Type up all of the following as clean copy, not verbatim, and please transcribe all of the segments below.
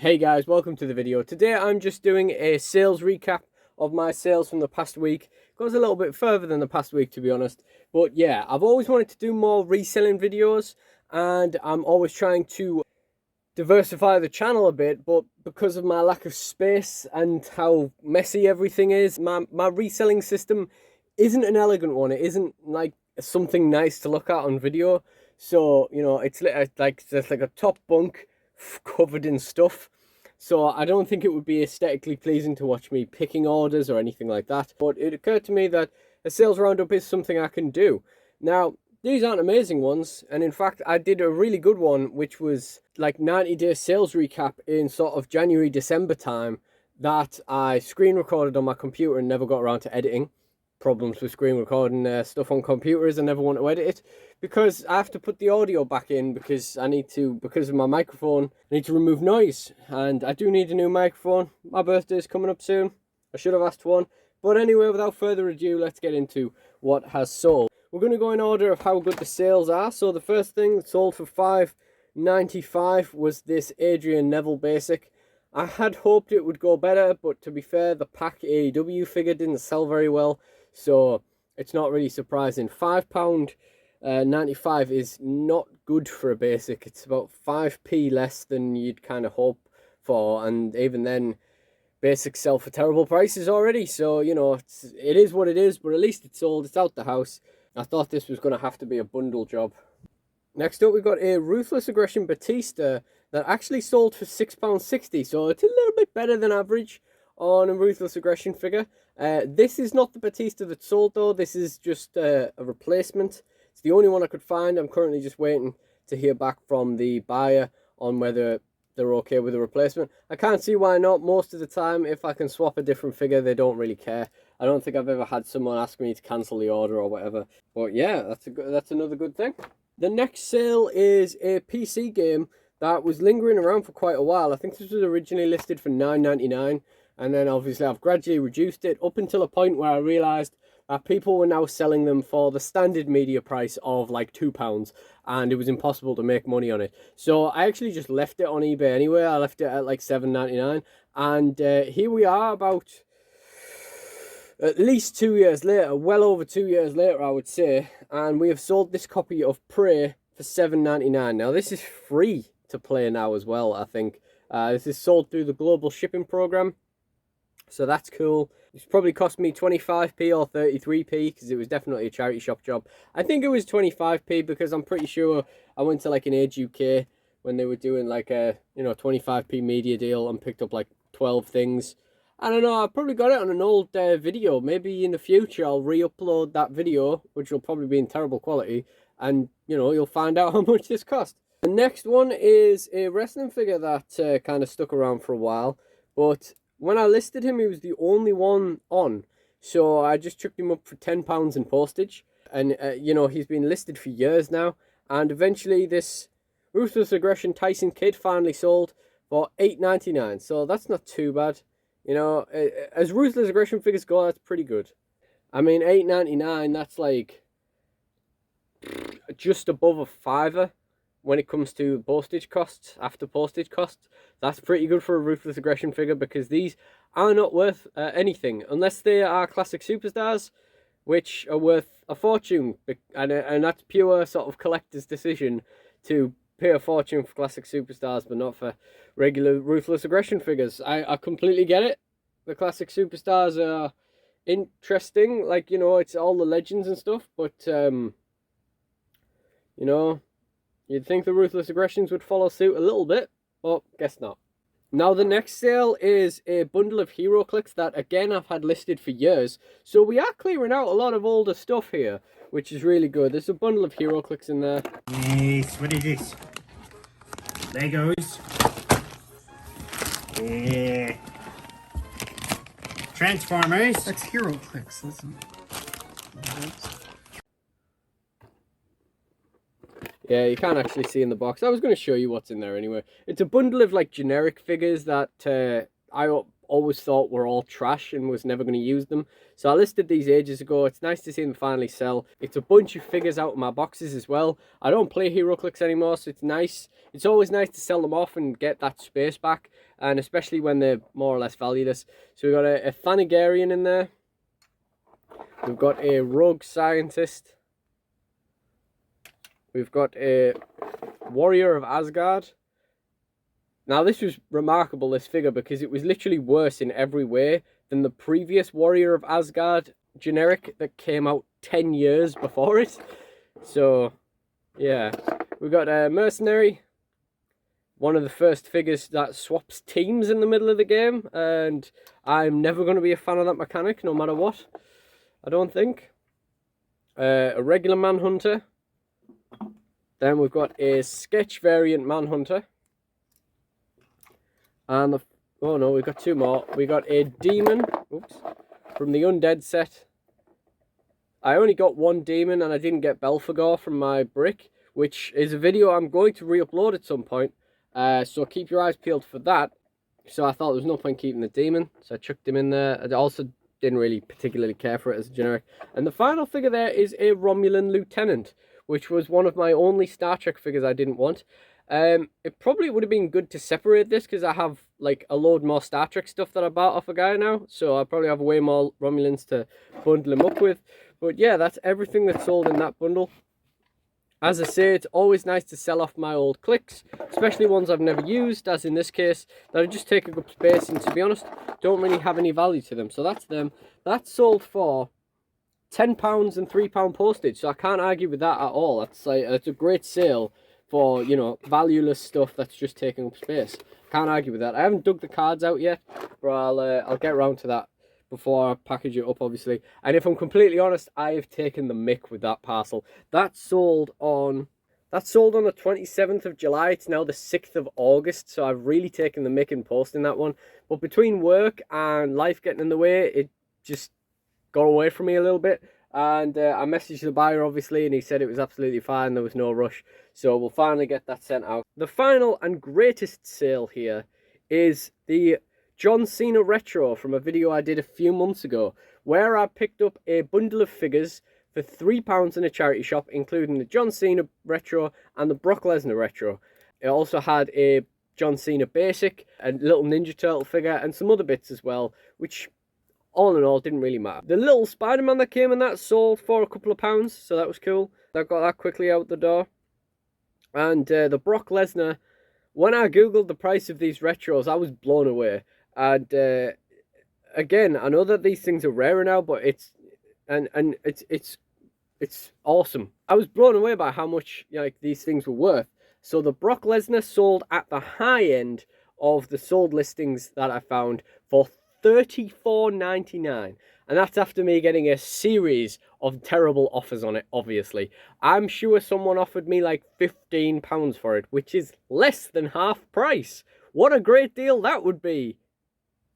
Hey guys, welcome to the video. Today I'm just doing a sales recap of my sales from the past week. Goes a little bit further than the past week, to be honest. But yeah, I've always wanted to do more reselling videos, and I'm always trying to diversify the channel a bit, but because of my lack of space and how messy everything is, my reselling system isn't an elegant one. It isn't like something nice to look at on video. So, you know, it's like there's like a top bunk covered in stuff. So I don't think it would be aesthetically pleasing to watch me picking orders or anything like that. But it occurred to me that a sales roundup is something I can do. Now, these aren't amazing ones, and in fact I did a really good one, which was like 90-day sales recap in sort of January, December time, that I screen recorded on my computer and never got around to editing. Problems with screen recording stuff on computers, I never want to edit it because I have to put the audio back in because because of my microphone, I need to remove noise, and I do need a new microphone. My birthday is coming up soon. I should have asked for one. But anyway, without further ado, let's get into what has sold. We're going to go in order of how good the sales are. So the first thing that sold for $5.95 was this Adrian Neville basic. I had hoped it would go better, but to be fair, the pack AEW figure didn't sell very well, so it's not really surprising. £5.95 is not good for a basic. It's about 5p less than you'd kind of hope for, and even then, basics sell for terrible prices already. So, you know, it is what it is, but at least it's sold. It's out the house. I thought this was going to have to be a bundle job. Next up, we've got a Ruthless Aggression Batista that actually sold for £6.60, so it's a little bit better than average on a Ruthless Aggression figure. This is not the Batista that sold, though. This is just a replacement. It's the only one I could find. I'm currently just waiting to hear back from the buyer on whether they're okay with the replacement. I can't see why not. Most of the time, if I can swap a different figure, they don't really care. I don't think I've ever had someone ask me to cancel the order or whatever. But yeah, that's another good thing. The next sale is a PC game that was lingering around for quite a while. I think this was originally listed for $9.99, and then obviously I've gradually reduced it up until a point where I realised that people were now selling them for the standard media price of like £2, and it was impossible to make money on it. So I actually just left it on eBay anyway. I left it at like $7.99, and here we are about at least 2 years later, well over 2 years later, I would say, and we have sold this copy of Prey for $7.99. Now, this is free to play now as well, I think. This is sold through the global shipping program, so that's cool. It's probably cost me 25p or 33p because it was definitely a charity shop job. I think it was 25p because I'm pretty sure I went to like an Age UK when they were doing like a 25p media deal and picked up like 12 things. I don't know, I probably got it on an old video. Maybe in the future I'll re-upload that video, which will probably be in terrible quality, and, you know, you'll find out how much this cost. The next one is a wrestling figure that kind of stuck around for a while, but when I listed him, he was the only one on, so I just chucked him up for £10 in postage, and, you know, he's been listed for years now, and eventually this Ruthless Aggression Tyson Kidd finally sold for $8.99, so that's not too bad. You know, as Ruthless Aggression figures go, that's pretty good. I mean, $8.99, that's like just above a fiver when it comes to postage costs, after postage costs. That's pretty good for a Ruthless Aggression figure because these are not worth anything unless they are classic superstars, which are worth a fortune. And that's pure sort of collector's decision to pay a fortune for classic superstars, but not for regular Ruthless Aggression figures. I completely get it. The classic superstars are interesting, like, you know, it's all the legends and stuff, but, you know, you'd think the Ruthless Aggressions would follow suit a little bit, but guess not. Now, the next sale is a bundle of Heroclix that, again, I've had listed for years, so we are clearing out a lot of older stuff here, which is really good. There's a bundle of Heroclix in there. Yes, what is this? Legos. Yeah. Transformers. That's Heroclix, listen. Yeah, you can't actually see in the box. I was going to show you what's in there anyway. It's a bundle of like generic figures that I always thought were all trash and was never going to use them. So I listed these ages ago. It's nice to see them finally sell. It's a bunch of figures out of my boxes as well. I don't play Heroclix anymore, so it's nice. It's always nice to sell them off and get that space back, and especially when they're more or less valueless. So we've got a Thanagarian in there. We've got a Rogue Scientist. We've got a Warrior of Asgard. Now this was remarkable, this figure, because it was literally worse in every way than the previous Warrior of Asgard generic that came out 10 years before it. So, yeah. We've got a Mercenary. One of the first figures that swaps teams in the middle of the game. And I'm never going to be a fan of that mechanic, no matter what. I don't think. A regular Manhunter. Then we've got a sketch variant Manhunter. And oh no, we've got two more. We got a demon, oops, from the Undead set. I only got one demon and I didn't get Belphegor from my brick, which is a video I'm going to re-upload at some point. So keep your eyes peeled for that. So I thought there was no point keeping the demon, so I chucked him in there. I also didn't really particularly care for it as a generic. And the final figure there is a Romulan Lieutenant, which was one of my only Star Trek figures I didn't want. It probably would have been good to separate this because I have like a load more Star Trek stuff that I bought off a guy now, so I probably have way more Romulans to bundle him up with. But yeah, that's everything that's sold in that bundle. As I say, it's always nice to sell off my old clicks, especially ones I've never used, as in this case, that are just taking up space and, to be honest, don't really have any value to them. So that's them. That's sold for £10 and £3 postage, so I can't argue with that at all. It's a great sale for, you know, valueless stuff that's just taking up space. Can't argue with that. I haven't dug the cards out yet, but I'll get around to that before I package it up, obviously. And if I'm completely honest, I have taken the mick with that parcel. That sold on the 27th of July. It's now the 6th of August, so I've really taken the mick in posting that one. But between work and life getting in the way, it just got away from me a little bit. And I messaged the buyer, obviously, and he said it was absolutely fine. There was no rush. So we'll finally get that sent out. The final and greatest sale here is the John Cena Retro from a video I did a few months ago, where I picked up a bundle of figures for £3 in a charity shop, including the John Cena Retro and the Brock Lesnar Retro. It also had a John Cena Basic, a little Ninja Turtle figure, and some other bits as well, which all in all didn't really matter. The little Spider-Man that came in that sold for a couple of pounds, so that was cool. I got that quickly out the door. And the Brock Lesnar, when I googled the price of these retros, I was blown away. And again, I know that these things are rarer now, but it's awesome. I was blown away by how much, like, these things were worth. So the Brock Lesnar sold at the high end of the sold listings that I found for $34.99, and that's after me getting a series of terrible offers on it, obviously. I'm sure someone offered me like £15 for it, which is less than half price. What a great deal that would be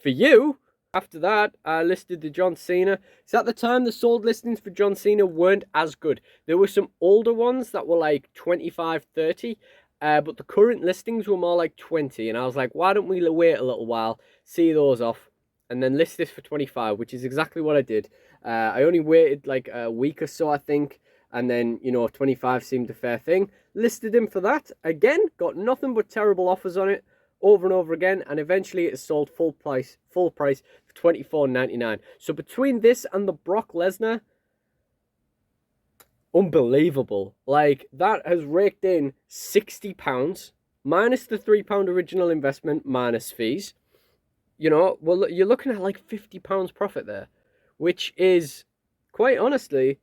for you. After that, I listed the John Cena. So at the time, the sold listings for John Cena weren't as good. There were some older ones that were like 25, 30, but the current listings were more like 20, and I was like, why don't we wait a little while, see those off, and then list this for 25, which is exactly what I did. I only waited like a week or so, I think, and then, you know, 25 seemed a fair thing. Listed him for that. Again, got nothing but terrible offers on it over and over again, and eventually it sold full price for $24.99. So between this and the Brock Lesnar, unbelievable. Like, that has raked in £60, minus the £3 original investment, minus fees. You know, well, you're looking at like £50 profit there, which is, quite honestly,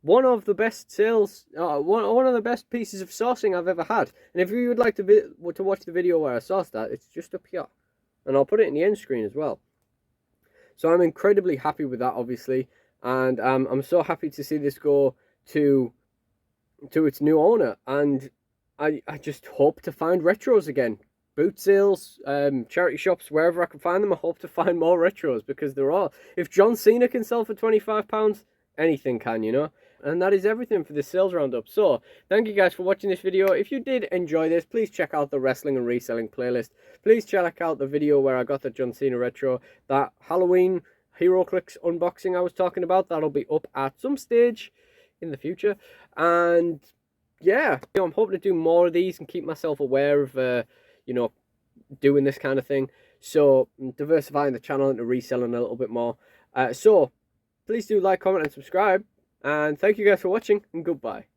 one of the best sales, one of the best pieces of sourcing I've ever had. And if you would like to watch the video where I sourced that, it's just up here, and I'll put it in the end screen as well. So I'm incredibly happy with that, obviously, and I'm so happy to see this go to its new owner. And I just hope to find retros again. Boot sales, charity shops, wherever I can find them, I hope to find more retros, because they're all... If John Cena can sell for £25, anything can, you know? And that is everything for this sales roundup. So, thank you guys for watching this video. If you did enjoy this, please check out the wrestling and reselling playlist. Please check out the video where I got the John Cena retro. That Halloween Heroclix unboxing I was talking about, that'll be up at some stage in the future. And yeah, I'm hoping to do more of these and keep myself aware of, doing this kind of thing. So, I'm diversifying the channel into reselling a little bit more. So, please do like, comment, and subscribe. And thank you guys for watching, and goodbye.